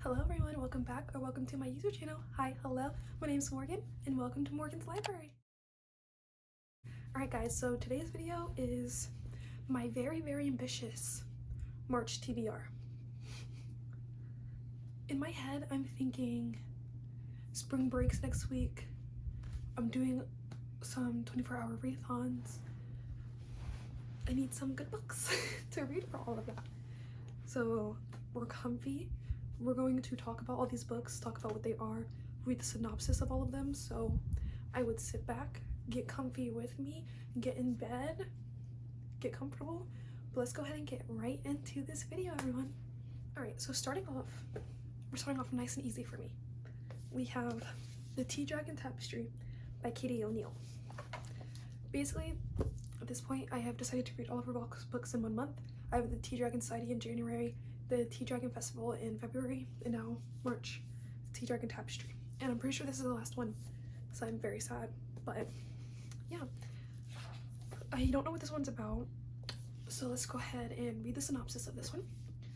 Hello everyone, welcome back or welcome to my YouTube channel. Hi, hello, my name is Morgan and welcome to Morgan's Library. Alright guys, so today's video is my very ambitious March TBR. In my head, I'm thinking spring breaks next week. I'm doing some 24-hour readathons. I need some good books to read for all of that. So we're comfy. We're going to talk about all these books, talk about what they are, read the synopsis of all of them. So I would sit back, get comfy with me, get in bed, get comfortable. But let's go ahead and get right into this video, everyone. All right, so we're starting off nice and easy for me. We have the Tea Dragon Tapestry by Katie O'Neill. Basically, at this point, I have decided to read all of her books in 1 month. I have the Tea Dragon Society in January, the Tea Dragon Festival in February, and now March, the Tea Dragon Tapestry. And I'm pretty sure this is the last one, so I'm very sad. But yeah, I don't know what this one's about, so let's go ahead and read the synopsis of this one.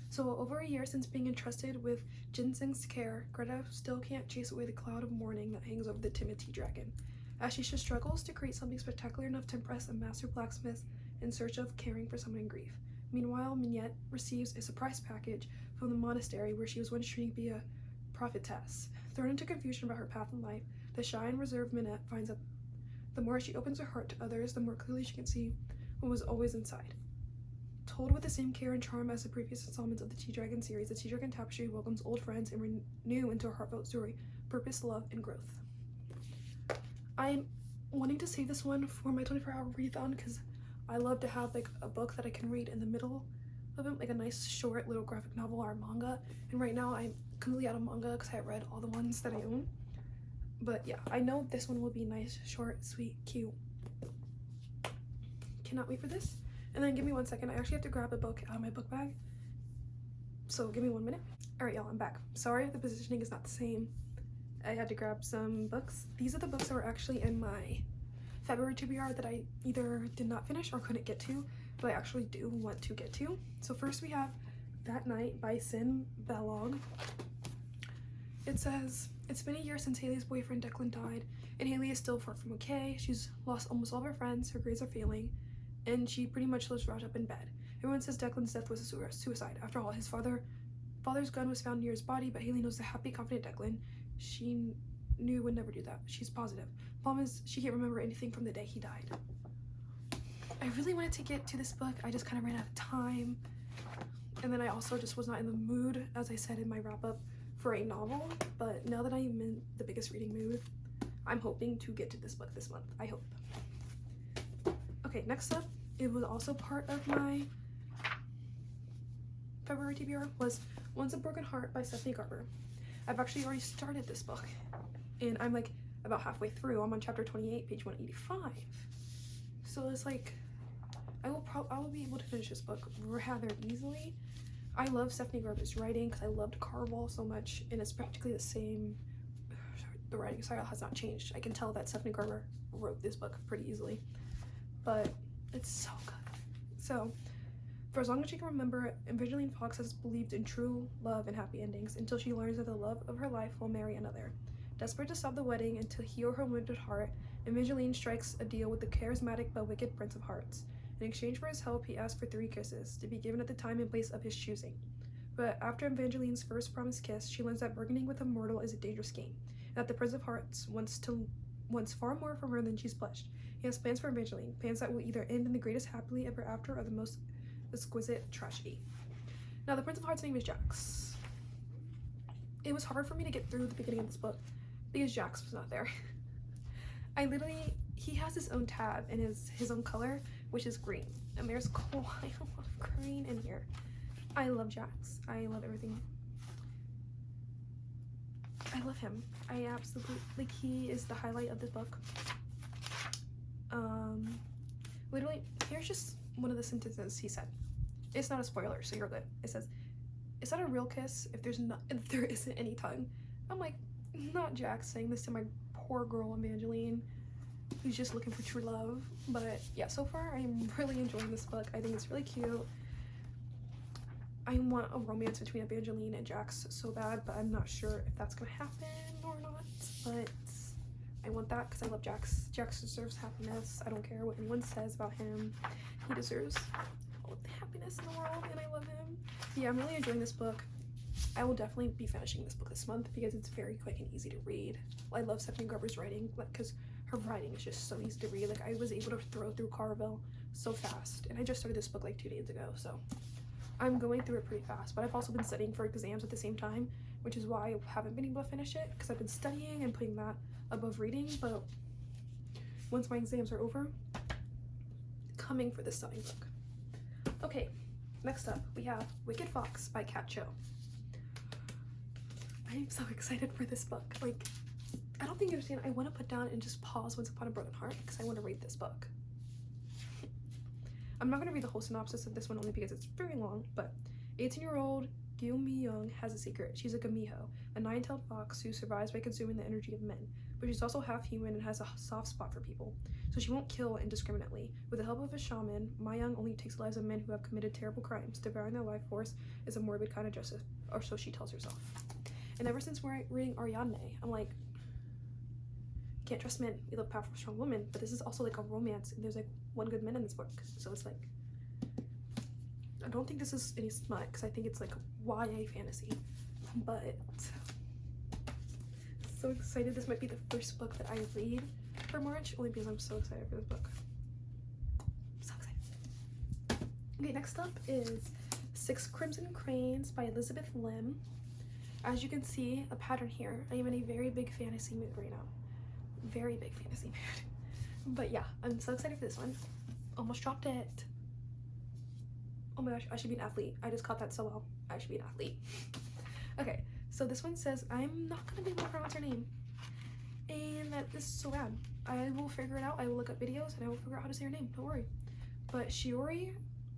So over a year since being entrusted with Ginseng's care, Greta still can't chase away the cloud of mourning that hangs over the timid tea dragon, as she struggles to create something spectacular enough to impress a master blacksmith in search of caring for someone in grief. Meanwhile, Minette receives a surprise package from the monastery where she was once training to be a prophetess. Thrown into confusion about her path in life, the shy and reserved Minette finds that the more she opens her heart to others, the more clearly she can see what was always inside. Told with the same care and charm as the previous installments of the Tea Dragon series, the Tea Dragon Tapestry welcomes old friends and renew into a heartfelt story, purpose, love, and growth. I'm wanting to save this one for my 24-hour readathon because I love to have like a book that I can read in the middle of it, like a nice short little graphic novel or manga. And right now I'm completely out of manga because I read all the ones that I own. But yeah, I know this one will be nice, short, sweet, cute. Cannot wait for this. And then give me 1 second. I actually have to grab a book out of my book bag. So give me 1 minute. All right, y'all, I'm back. Sorry if the positioning is not the same. I had to grab some books. These are the books that were actually in my February TBR that I either did not finish or couldn't get to, but I actually do want to get to. So first we have That Night by Sin Bellog. It says, it's been a year since Haley's boyfriend Declan died, and Haley is still far from okay. She's lost almost all of her friends, her grades are failing, and she pretty much lives wrapped up in bed. Everyone says Declan's death was a suicide. After all, his father's gun was found near his body, but Haley knows the happy, confident Declan she knew would never do that. She's positive. Problem is, she can't remember anything from the day he died. I really wanted to get to this book. I just kind of ran out of time. And then I also just was not in the mood, as I said in my wrap-up, for a novel. But now that I'm in the biggest reading mood, I'm hoping to get to this book this month. I hope. Okay, next up, it was also part of my February TBR, was Once a Broken Heart by Stephanie Garber. I've actually already started this book, and I'm like about halfway through. I'm on chapter 28, page 185. So it's like I will be able to finish this book rather easily. I love Stephanie Garber's writing because I loved Carvel so much, and it's practically the same. The writing style has not changed. I can tell that Stephanie Garber wrote this book pretty easily, but it's so good. So for as long as she can remember, Evangeline Fox has believed in true love and happy endings until she learns that the love of her life will marry another. Desperate to stop the wedding and to heal her wounded heart, Evangeline strikes a deal with the charismatic but wicked Prince of Hearts. In exchange for his help, he asks for 3 kisses, to be given at the time and place of his choosing. But after Evangeline's first promised kiss, she learns that bargaining with a mortal is a dangerous game, and that the Prince of Hearts wants far more from her than she's pledged. He has plans for Evangeline, plans that will either end in the greatest happily ever after or the most exquisite tragedy. Now, the Prince of Hearts' name is Jax. It was hard for me to get through the beginning of this book because Jax was not there. He has his own tab and his own color, which is green, and there's quite a lot of green in here. I love Jax. I love everything. I love him. I absolutely, like, he is the highlight of this book. Literally, here's just one of the sentences he said. It's not a spoiler, so you're good. It says, "Is that a real kiss if there isn't any tongue?" I'm like, not Jax saying this to my poor girl Evangeline, who's just looking for true love. But yeah, so far I'm really enjoying this book. I think it's really cute. I want a romance between Evangeline and Jax so bad, but I'm not sure if that's gonna happen or not. But I want that because I love Jax. Jax deserves happiness. I don't care what anyone says about him. He deserves all the happiness in the world, and I love him. Yeah, I'm really enjoying this book. I will definitely be finishing this book this month because it's very quick and easy to read. I love Stephanie Garber's writing, because her writing is just so easy to read. Like, I was able to throw through Carvel so fast, and I just started this book like 2 days ago, so I'm going through it pretty fast. But I've also been studying for exams at the same time, which is why I haven't been able to finish it, because I've been studying and putting that above reading. But once my exams are over, coming for this stunning book. Okay, next up we have Wicked Fox by Kat Cho. I am so excited for this book. Like, I don't think you understand. I want to put down and just pause Once Upon a Broken Heart because I want to read this book. I'm not going to read the whole synopsis of this one only because it's very long, but 18-year-old Gil Mi Young has a secret. She's a Gamiho, a nine-tailed fox who survives by consuming the energy of men, but she's also half human and has a soft spot for people, so she won't kill indiscriminately. With the help of a shaman, Mi Young only takes the lives of men who have committed terrible crimes. Devouring their life force is a morbid kind of justice, or so she tells herself. And ever since we're reading Ariadne, I'm like, can't trust men. We love powerful, strong women, but this is also like a romance, and there's like one good man in this book, so it's like, I don't think this is any smut because I think it's like YA fantasy, but so excited. This might be the first book that I read for March, only because I'm so excited for this book. So excited. Okay, next up is Six Crimson Cranes by Elizabeth Lim. As you can see, a pattern here. I am in a very big fantasy mood right now. Very big fantasy mood. But yeah, I'm so excited for this one. Almost dropped it. Oh my gosh, I should be an athlete. I just caught that so well. I should be an athlete. Okay, so this one says, I'm not gonna be able to pronounce her name. And that is so bad. I will figure it out. I will look up videos and I will figure out how to say her name. Don't worry. But Shiori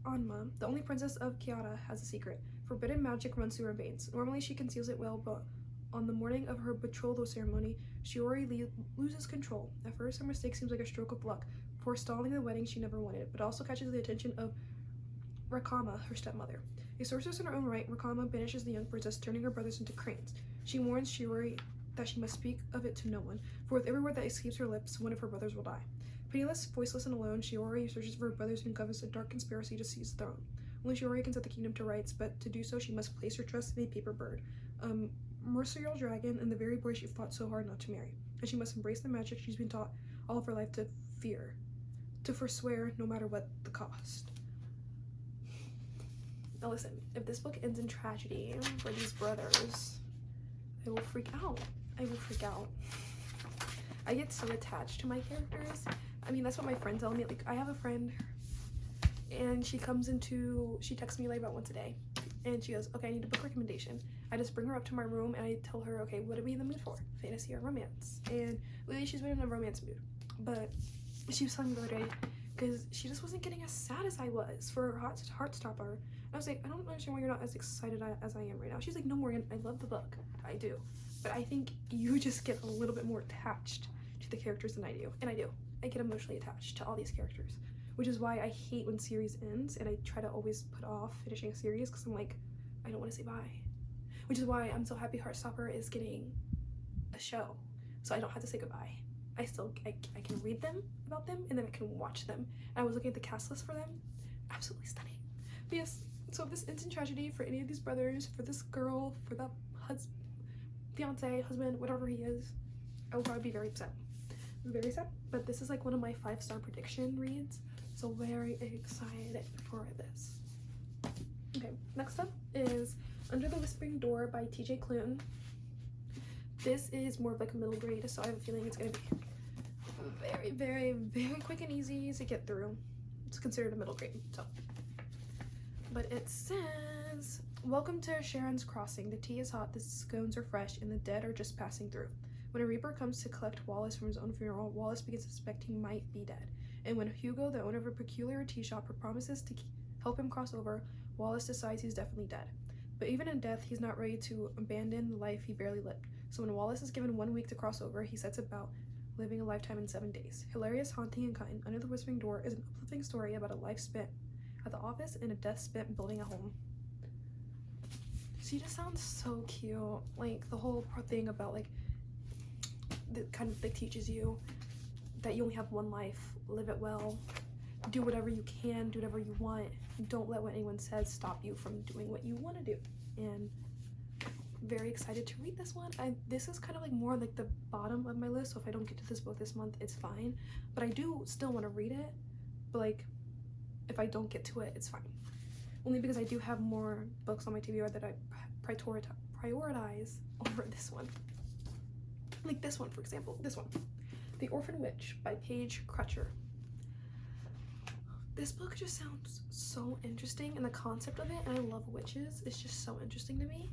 Anma, the only princess of Kiara, has a secret. Forbidden magic runs through her veins. Normally she conceals it well, but on the morning of her betrothal ceremony, Shiori loses control. At first, her mistake seems like a stroke of luck, forestalling the wedding she never wanted, but also catches the attention of Rakama, her stepmother. A sorceress in her own right, Rakama banishes the young princess, turning her brothers into cranes. She warns Shiori that she must speak of it to no one, for with every word that escapes her lips, one of her brothers will die. Penniless, voiceless, and alone, Shiori searches for her brothers and uncovers a dark conspiracy to seize the throne. Only Shiori can set the kingdom to rights, but to do so, she must place her trust in a paper bird, mercurial dragon, and the very boy she fought so hard not to marry. And she must embrace the magic she's been taught all of her life to fear, to forswear no matter what the cost. Now listen, if this book ends in tragedy for these brothers, I will freak out. I will freak out. I get so attached to my characters. I mean, that's what my friends tell me. Like, I have a friend, and she texts me like about once a day, and she goes, okay, I need a book recommendation. I just bring her up to my room and I tell her, okay, what are we in the mood for? Fantasy or romance? And lately she's been in a romance mood, but she was telling me the other day because she just wasn't getting as sad as I was for her Heartstopper. I was like, I don't understand why you're not as excited as I am right now. She's like, no, Morgan, I love the book. I do. But I think you just get a little bit more attached to the characters than I do. And I do. I get emotionally attached to all these characters, which is why I hate when series ends and I try to always put off finishing a series because I'm like, I don't want to say bye. Which is why I'm so happy Heartstopper is getting a show, so I don't have to say goodbye. I can read them about them and then I can watch them. And I was looking at the cast list for them. Absolutely stunning. But yes, so if this ends in tragedy for any of these brothers, for this girl, for that fiance, husband, whatever he is, I will probably be very upset. Very sad. But this is like one of my 5-star prediction reads, so very excited for this. Okay, next up is Under the Whispering Door by TJ Klune. This is more of like a middle grade, so I have a feeling it's gonna be very, very, very quick and easy to get through. It's considered a middle grade, so. But it says, welcome to Sharon's Crossing. The tea is hot, the scones are fresh, and the dead are just passing through. When a reaper comes to collect Wallace from his own funeral, Wallace begins to suspect he might be dead. And when Hugo, the owner of a peculiar tea shop, promises to help him cross over, Wallace decides he's definitely dead. But even in death, he's not ready to abandon the life he barely lived. So when Wallace is given 1 week to cross over, he sets about living a lifetime in 7 days. Hilarious, haunting, and kind, Under the Whispering Door is an uplifting story about a life spent at the office and a death spent building a home. She just sounds so cute. Like, the whole thing about, like, that kind of, like, teaches you that you only have one life. Live it well. Do whatever you can. Do whatever you want. Don't let what anyone says stop you from doing what you want to do. And very excited to read this one. This is kind of like more like the bottom of my list, so if I don't get to this book this month, it's fine. But I do still want to read it. But like, if I don't get to it, it's fine. Only because I do have more books on my TBR that I prioritize over this one. Like this one, for example. This one. The Orphan Witch by Paige Crutcher. This book just sounds so interesting, and the concept of it, and I love witches, is just so interesting to me.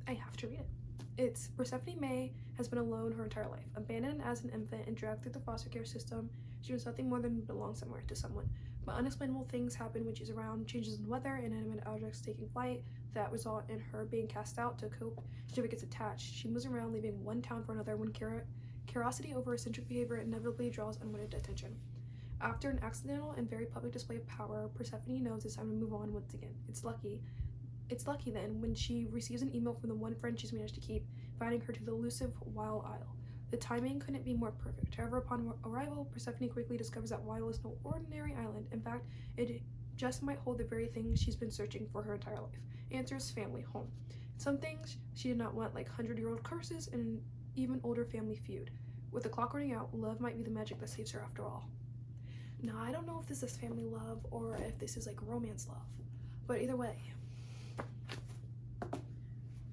I have to read it. It's Persephone May has been alone her entire life. Abandoned as an infant and dragged through the foster care system, she was nothing more than belong somewhere to someone. But unexplainable things happen when she's around, changes in weather, inanimate objects taking flight that result in her being cast out. To cope, she gets attached. She moves around, leaving one town for another when curiosity over eccentric behavior inevitably draws unwanted attention. After an accidental and very public display of power, Persephone knows it's time to move on once again. It's lucky then when she receives an email from the one friend she's managed to keep, inviting her to the elusive Wild Isle. The timing couldn't be more perfect. However, upon arrival, Persephone quickly discovers that Wild is no ordinary island. In fact, it just might hold the very thing she's been searching for her entire life. Answers: family, home. Some things she did not want, like 100-year-old curses and an even older family feud. With the clock running out, love might be the magic that saves her after all. Now, I don't know if this is family love or if this is like romance love, but either way,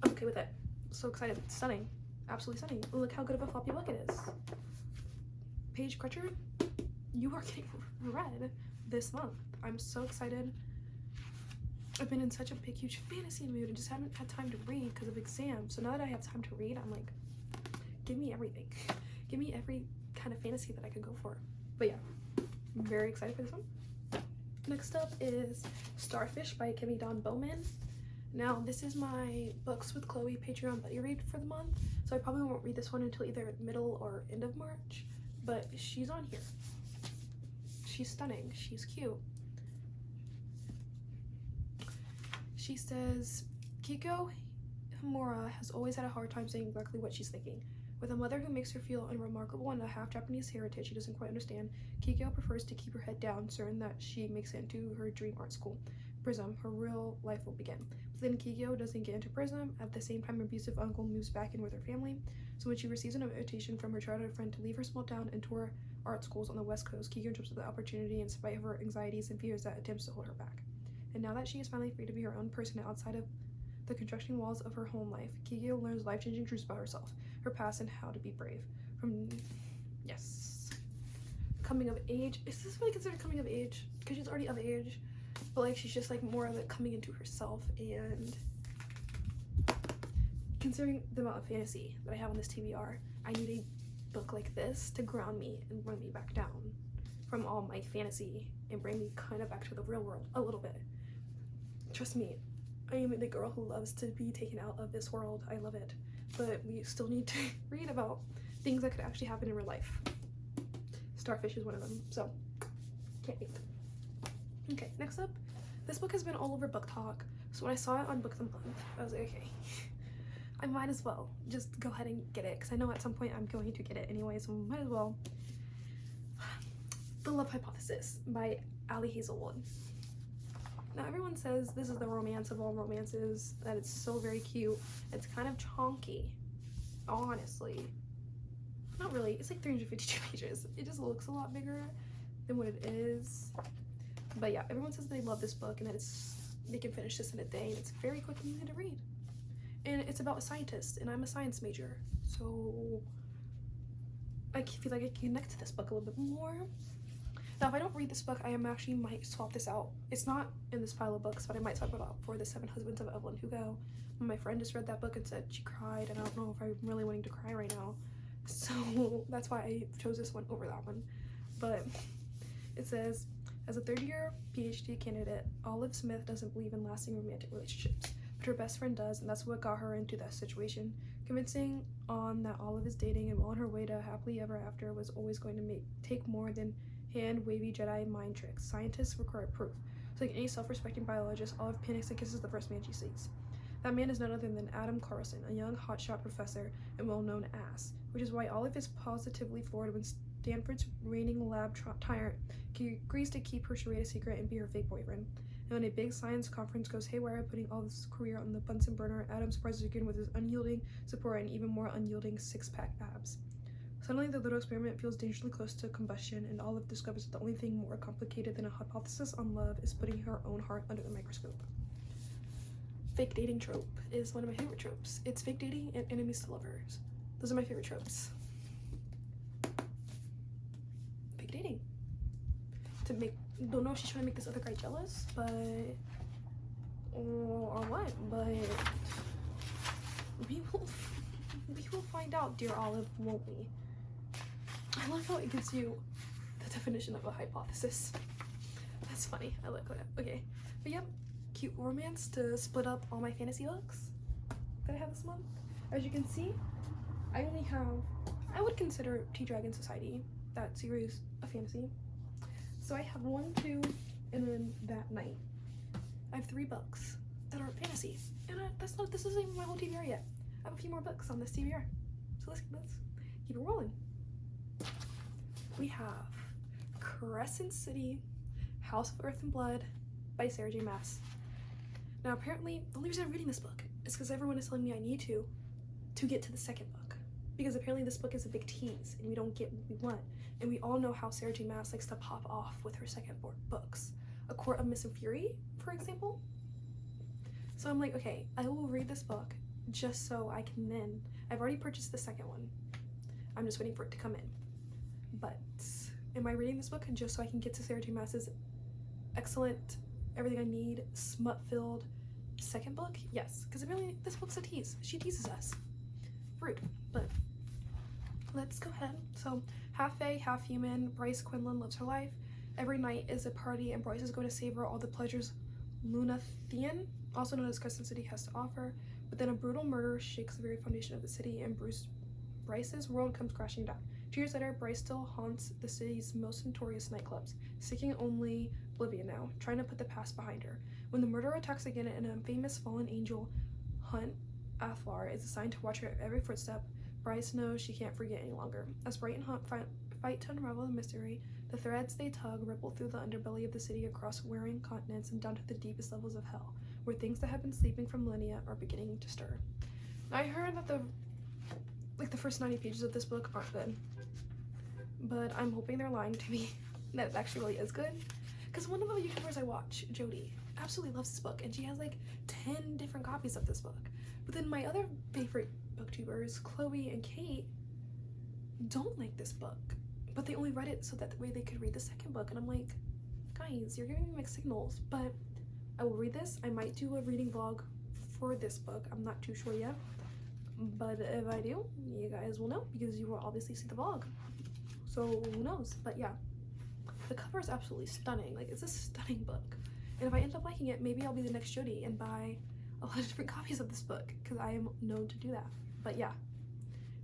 I'm okay with it. So excited. It's stunning. Absolutely stunning. Look how good of a floppy book it is. Paige Crutcher, you are getting read this month. I'm so excited. I've been in such a big, huge fantasy mood and just haven't had time to read because of exams. So now that I have time to read, I'm like, give me everything. Give me every kind of fantasy that I could go for. But yeah, I'm very excited for this one. Next up is Starfish by Kimmy Dawn Bowman. Now, this is my Books with Chloe Patreon buddy read for the month, so I probably won't read this one until either middle or end of March, but she's on here. She's stunning. She's cute. She says, Kiko Himura has always had a hard time saying exactly what she's thinking. With a mother who makes her feel unremarkable and a half-Japanese heritage she doesn't quite understand, Kiko prefers to keep her head down, certain that she makes it into her dream art school. Prism, her real life will begin. But then Kiko doesn't get into Prism. At the same time, her abusive uncle moves back in with her family. So when she receives an invitation from her childhood friend to leave her small town and tour art schools on the West Coast, Kiko jumps at the opportunity in spite of her anxieties and fears that attempts to hold her back. And now that she is finally free to be her own person outside of the contracting walls of her home life, Kiko learns life-changing truths about herself, her past, and how to be brave. Coming of age. Is this really considered coming of age? Because she's already of age, but like she's just like more like coming into herself. And considering the amount of fantasy that I have on this TBR, I need a book like this to ground me and bring me back down from all my fantasy and bring me kind of back to the real world a little bit. Trust me, I am the girl who loves to be taken out of this world. I love it. But we still need to read about things that could actually happen in real life. Starfish is one of them, so can't wait. Okay, next up, this book has been all over Book Talk, so when I saw it on Book of the Month, I was like, okay, I might as well just go ahead and get it, because I know at some point I'm going to get it anyway, so might as well. The Love Hypothesis by Ali Hazelwood. Now, everyone says this is the romance of all romances, that it's so very cute. It's kind of chonky, honestly. Not really. It's like 352 pages. It just looks a lot bigger than what it is. But yeah, everyone says they love this book and that they can finish this in a day, and it's very quick and easy to read. And it's about a scientist, and I'm a science major, so I feel like I can connect to this book a little bit more. Now, if I don't read this book, I actually might swap this out. It's not in this pile of books, but I might swap it out for The Seven Husbands of Evelyn Hugo. My friend just read that book and said she cried, and I don't know if I'm really wanting to cry right now. So that's why I chose this one over that one. But it says, as a third-year PhD candidate, Olive Smith doesn't believe in lasting romantic relationships, but her best friend does, and that's what got her into that situation. Convincing on that Olive is dating and well on her way to happily ever after was always going to take more than hand-wavy Jedi mind tricks. Scientists require proof. So like any self-respecting biologist, Olive panics and kisses the first man she sees. That man is none other than Adam Carlson, a young hotshot professor and well-known ass, which is why Olive is positively floored when Stanford's reigning lab tyrant agrees to keep her charade a secret and be her fake boyfriend. And when a big science conference goes haywire, putting Olive's career on the Bunsen burner, Adam surprises again with his unyielding support and even more unyielding six-pack abs. Suddenly, the little experiment feels dangerously close to combustion, and Olive discovers that the only thing more complicated than a hypothesis on love is putting her own heart under the microscope. Fake dating trope is one of my favorite tropes. It's fake dating and enemies to lovers. Those are my favorite tropes. Fake dating. Don't know if she's trying to make this other guy jealous, but or what, but we will find out, dear Olive, won't we? I love how it gives you the definition of a hypothesis. That's funny. I like that. Okay, but yep, cute romance to split up all my fantasy books that I have this month. As you can see, I only have, I would consider Tea Dragon Society, that series, a fantasy. So I have 1, 2, and then that night. I have 3 books that are fantasy, and this isn't even my whole TBR yet. I have a few more books on this TBR, so let's keep it rolling. We have Crescent City, House of Earth and Blood by Sarah J. Maas. Now apparently, the only reason I'm reading this book is because everyone is telling me I need to get to the second book. Because apparently this book is a big tease and we don't get what we want. And we all know how Sarah J. Maas likes to pop off with her second books. A Court of Mist and Fury, for example. So I'm like, okay, I will read this book just so I can then, I've already purchased the second one. I'm just waiting for it to come in. But am I reading this book just so I can get to Sarah J. Maas's excellent, everything I need, smut-filled second book? Yes, because apparently this book's a tease. She teases us. Rude, but let's go ahead. So, half fae, half human, Bryce Quinlan lives her life. Every night is a party and Bryce is going to savor all the pleasures Lunathian, also known as Crescent City, has to offer. But then a brutal murder shakes the very foundation of the city and Bryce's world comes crashing down. 2 years later, Bryce still haunts the city's most notorious nightclubs, seeking only oblivion now, trying to put the past behind her. When the murderer attacks again, an infamous fallen angel, Hunt Athlar, is assigned to watch her every footstep. Bryce knows she can't forget any longer. As Bright and Hunt fight to unravel the mystery, the threads they tug ripple through the underbelly of the city across wearing continents and down to the deepest levels of hell, where things that have been sleeping for millennia are beginning to stir. I heard that the first 90 pages of this book aren't good, but I'm hoping they're lying to me, that it actually really is good. Because one of the YouTubers I watch, Jody, absolutely loves this book, and she has like 10 different copies of this book. But then my other favorite booktubers, Chloe and Kate, don't like this book, but they only read it so that way they could read the second book. And I'm like, guys, you're giving me mixed signals. But I will read this. I might do a reading vlog for this book. I'm not too sure yet, but if I do, you guys will know because you will obviously see the vlog. So who knows? But yeah, the cover is absolutely stunning. Like, it's a stunning book. And if I end up liking it, maybe I'll be the next Jody and buy a lot of different copies of this book because I am known to do that. But yeah,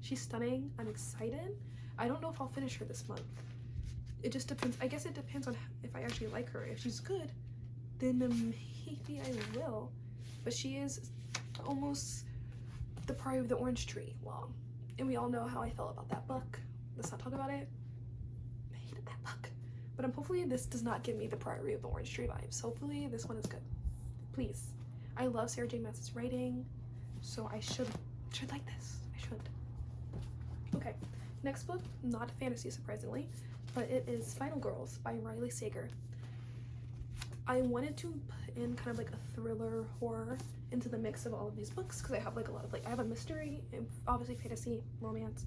she's stunning. I'm excited. I don't know if I'll finish her this month. It just depends. I guess it depends on if I actually like her. If she's good, then maybe I will. But she is almost the Priory of the Orange Tree long. And we all know how I felt about that book. Let's not talk about it. I hated that book. But hopefully this does not give me the Priory of the Orange Tree vibes. Hopefully this one is good. Please. I love Sarah J. Maas's writing, so I should like this. I should. Okay, next book, not fantasy surprisingly, but it is Final Girls by Riley Sager. I wanted to put in kind of like a thriller horror into the mix of all of these books because I have like a lot of I have a mystery and obviously fantasy, romance.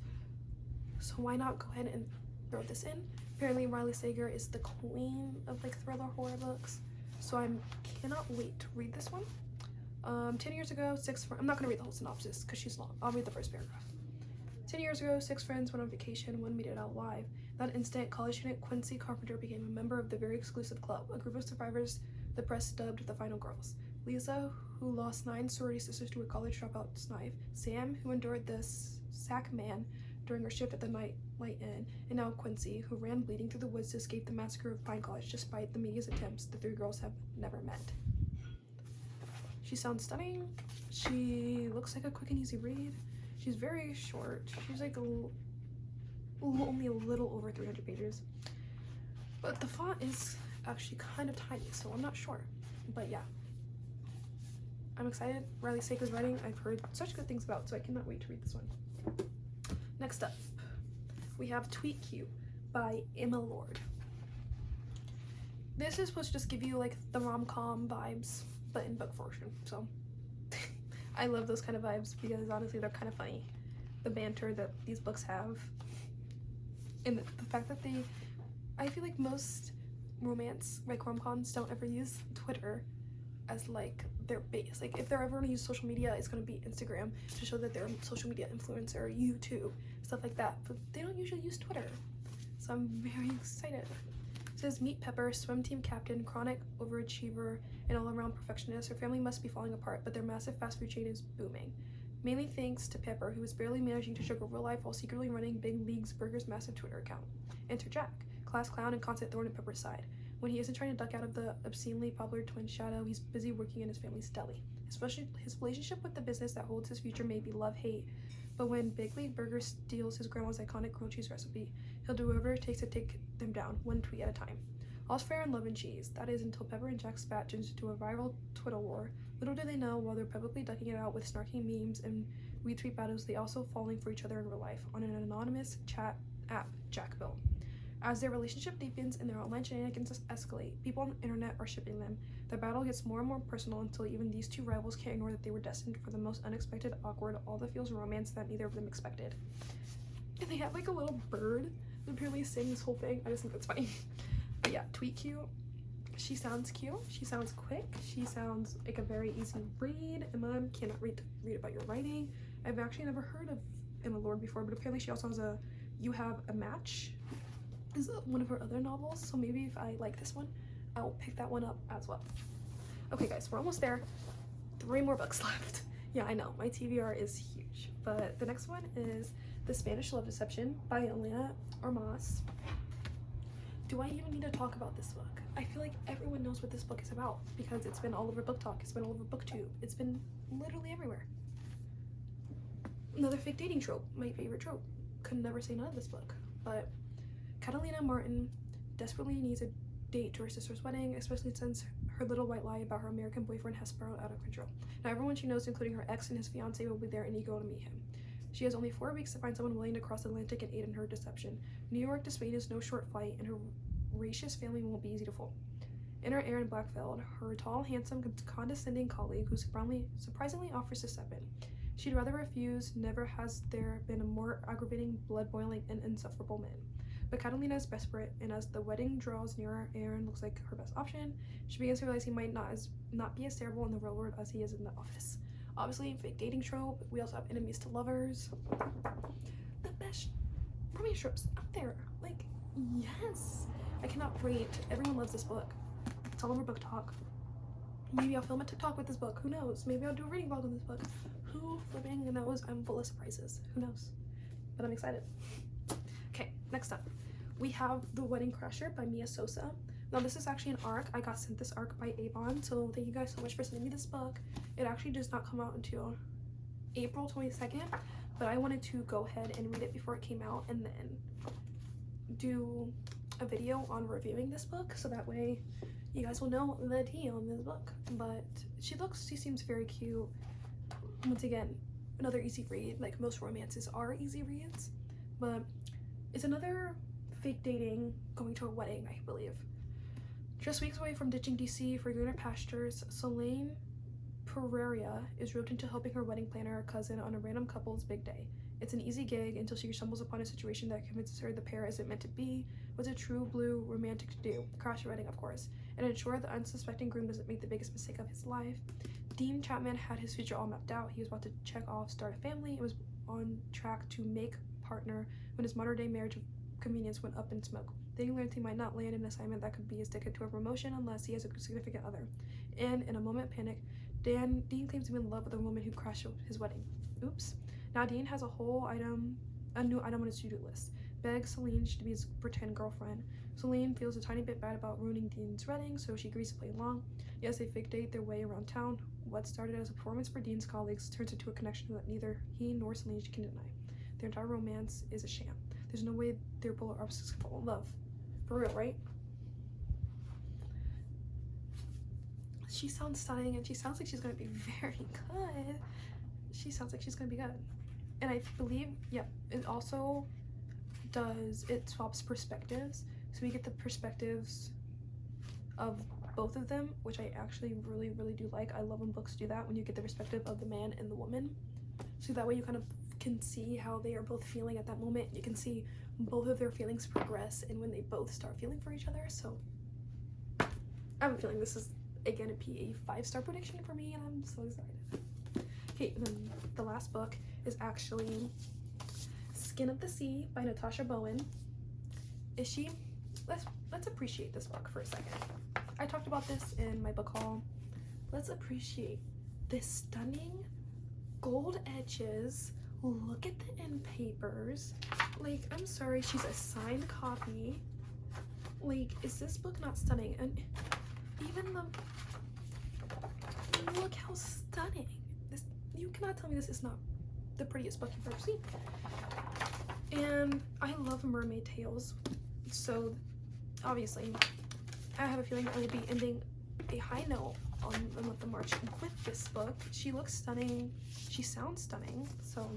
So why not go ahead and throw this in? Apparently Riley Sager is the queen of like thriller horror books, so I cannot wait to read this one. 10 years ago, I'm not gonna read the whole synopsis because she's long. I'll read the first paragraph. 10 years ago, 6 friends went on vacation. One made it out alive. That instant, college student Quincy Carpenter became a member of the very exclusive club, a group of survivors the press dubbed the Final Girls. Lisa, who lost 9 sorority sisters to a college dropout snipe. Sam, who endured the sack man during her shift at the Nightlight Inn, and now Quincy, who ran bleeding through the woods to escape the massacre of Pine College despite the media's attempts. The three girls have never met. She sounds stunning. She looks like a quick and easy read. She's very short. She's like only a little over 300 pages. But the font is actually kind of tiny, so I'm not sure. But yeah. I'm excited. Riley Saker's writing I've heard such good things about, so I cannot wait to read this one. Next up, we have Tweet Cute by Emma Lord. This is supposed to just give you like the rom-com vibes, but in book version, so I love those kind of vibes because honestly they're kind of funny. The banter that these books have, and the fact that I feel like most romance, like rom-coms, don't ever use Twitter as like their base. Like if they're ever gonna use social media, it's gonna be Instagram to show that they're a social media influencer, YouTube, stuff like that, but they don't usually use Twitter, so I'm very excited. It says, meet Pepper, swim team captain, chronic overachiever, and all-around perfectionist. Her family must be falling apart, but their massive fast food chain is booming. Mainly thanks to Pepper, who is barely managing to sugar real life while secretly running Big Leagues Burger's massive Twitter account. Enter Jack, class clown and constant thorn in Pepper's side. When he isn't trying to duck out of the obscenely popular twin shadow, he's busy working in his family's deli. Especially his relationship with the business that holds his future may be love-hate, but when Big League Burger steals his grandma's iconic grilled cheese recipe, he'll do whatever it takes to take them down, one tweet at a time. All's fair in love and cheese. That is until Pepper and Jack's spat turns into a viral Twitter war. Little do they know, while they're publicly ducking it out with snarky memes and retweet battles, they also falling for each other in real life on an anonymous chat app Jack built. As their relationship deepens and their online shenanigans escalate, people on the internet are shipping them. The battle gets more and more personal until even these two rivals can't ignore that they were destined for the most unexpected, awkward, all-the-feels romance that neither of them expected. And they have like a little bird that apparently sings this whole thing. I just think that's funny. But yeah, Tweet Cute. She sounds cute. She sounds quick. She sounds like a very easy read. Emma, cannot read about your writing. I've actually never heard of Emma Lord before, but apparently she also has a You Have a Match is one of her other novels, so maybe if I like this one, I'll pick that one up as well. Okay guys, we're almost there. 3 more books left. Yeah, I know, my TBR is huge, but the next one is The Spanish Love Deception by Elena Armas. Do I even need to talk about this book? I feel like everyone knows what this book is about because it's been all over Book Talk, it's been all over BookTube, it's been literally everywhere. Another fake dating trope, my favorite trope. Could never say none of this book, but Catalina Martin desperately needs a date to her sister's wedding, especially since her little white lie about her American boyfriend has spiraled out of control. Now everyone she knows, including her ex and his fiance, will be there and eager to meet him. She has only 4 weeks to find someone willing to cross the Atlantic and aid in her deception. New York to Spain is no short flight, and her rapacious family won't be easy to fool. Enter Aaron Blackfeld, her tall, handsome, condescending colleague who surprisingly offers to step in. She'd rather refuse. Never has there been a more aggravating, blood-boiling, and insufferable man. But Catalina is desperate, and as the wedding draws nearer, Aaron looks like her best option. She begins to realize he might not be as terrible in the real world as he is in the office. Obviously, fake dating trope. We also have enemies to lovers. The best romance tropes out there. Like, yes. I cannot wait. Everyone loves this book. It's all over Book Talk. Maybe I'll film a TikTok with this book. Who knows? Maybe I'll do a reading vlog on this book. Who flipping knows? I'm full of surprises. Who knows? But I'm excited. Okay, next up, we have The Wedding Crasher by Mia Sosa. Now this is actually an ARC. I got sent this ARC by Avon, so thank you guys so much for sending me this book. It actually does not come out until April 22nd, but I wanted to go ahead and read it before it came out and then do a video on reviewing this book, so that way you guys will know the tea on this book. But she seems very cute. Once again, another easy read. Like most romances are easy reads, but it's another fake dating going to a wedding, I believe. Just weeks away from ditching DC for greener pastures, Solange Pereira is roped into helping her wedding planner, her cousin, on a random couple's big day. It's an easy gig until she stumbles upon a situation that convinces her the pair isn't meant to be. What's a true blue romantic to do? Crash a wedding, of course, and ensure the unsuspecting groom doesn't make the biggest mistake of his life. Dean Chapman had his future all mapped out. He was about to check off, start a family, and was on track to make partner when his modern-day marriage of convenience went up in smoke. Then he learned he might not land an assignment that could be his ticket to a promotion unless he has a significant other. And in a moment of panic, Dean claims to be in love with a woman who crashed his wedding. Oops. Now Dean has a whole a new item on his to-do list. Begs Solange to be his pretend girlfriend. Solange feels a tiny bit bad about ruining Dean's wedding, so she agrees to play along. Yes, they fake date their way around town. What started as a performance for Dean's colleagues turns into a connection that neither he nor Solange can deny. Their entire romance is a sham. There's no way their polar opposites can fall in love. For real, right? She sounds stunning, and she sounds like she's gonna be very good. She sounds like she's gonna be good. And I believe, yeah, it also it swaps perspectives. So we get the perspectives of both of them, which I actually really, really do like. I love when books do that, when you get the perspective of the man and the woman. So that way you kind of can see how they are both feeling at that moment. You can see both of their feelings progress and when they both start feeling for each other. So I have a feeling this is, again, a 5-star prediction for me, and I'm so excited. Okay, then the last book is actually Skin of the Sea by Natasha Bowen. Let's appreciate this book for a second. I talked about this in my book haul. Let's appreciate this stunning gold edges. Look at the end papers. Like, I'm sorry, she's a signed copy. Like, is this book not stunning? And even look how stunning. You cannot tell me this is not the prettiest book you've ever seen. And I love mermaid tales, so obviously I have a feeling I will be ending a high note on the month of March with this book. She looks stunning, she sounds stunning. So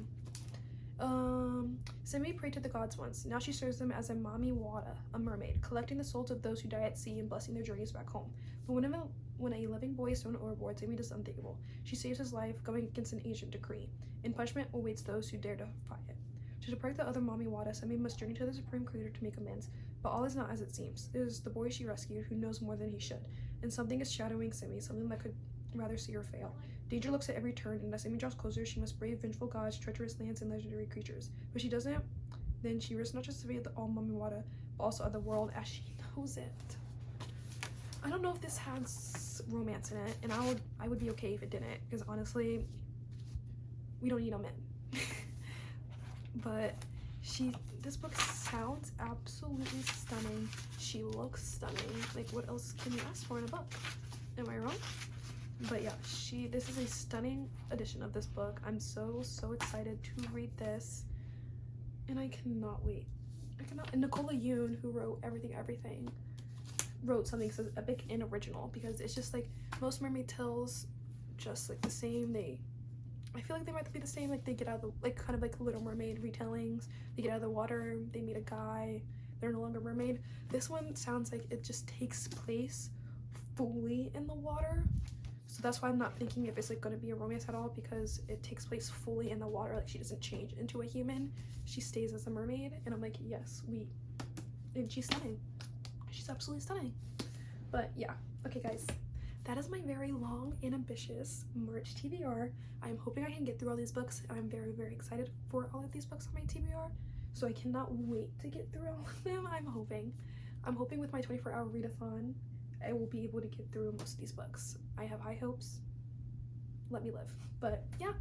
Simi prayed to the gods once. Now she serves them as a Mami Wada, a mermaid, collecting the souls of those who die at sea and blessing their journeys back home. But when a living boy is thrown overboard, Simi does the unthinkable. She saves his life, going against an ancient decree. In punishment awaits those who dare to defy it. To depart the other Mami Wada, Simi must journey to the Supreme Creator to make amends. But all is not as it seems. There's the boy she rescued who knows more than he should. And something is shadowing Simi, something that could rather see her fail. Danger looks at every turn, and as Simi draws closer, she must brave vengeful gods, treacherous lands, and legendary creatures. But she doesn't, then she risks not just saving all Mami Wada, but also other world as she knows it. I don't know if this has romance in it, and I would be okay if it didn't, because honestly, we don't need no men. But this book sounds absolutely stunning. She looks stunning. Like, what else can you ask for in a book? Am I wrong? But yeah, this is a stunning edition of this book. I'm so excited to read this, and I cannot wait. And Nicola Yoon, who wrote Everything, wrote something that says epic and original, because it's just like most mermaid tales, just like the same. I feel like they might be the same. Like, they get out of the, like, kind of like Little Mermaid retellings. They get out of the water, they meet a guy, they're no longer mermaid. This one sounds like it just takes place fully in the water. So that's why I'm not thinking if it's like going to be a romance at all, because it takes place fully in the water. Like, she doesn't change into a human, she stays as a mermaid. And I'm like, yes, and she's stunning. She's absolutely stunning. But yeah, okay guys, that is my very long and ambitious March TBR. I'm hoping I can get through all these books, and I'm very excited for all of these books on my TBR. So I cannot wait to get through all of them. I'm hoping with my 24-hour readathon, I will be able to get through most of these books. I have high hopes. Let me live. But yeah,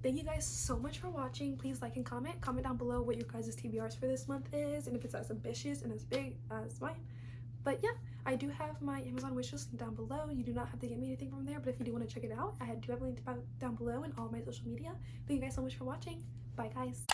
thank you guys so much for watching. Please like and comment down below what your guys' TBRs for this month is, and if it's as ambitious and as big as mine. But yeah, I do have my Amazon wishlist link down below. You do not have to get me anything from there, but if you do want to check it out, I do have a link down below in all of my social media. Thank you guys so much for watching. Bye guys.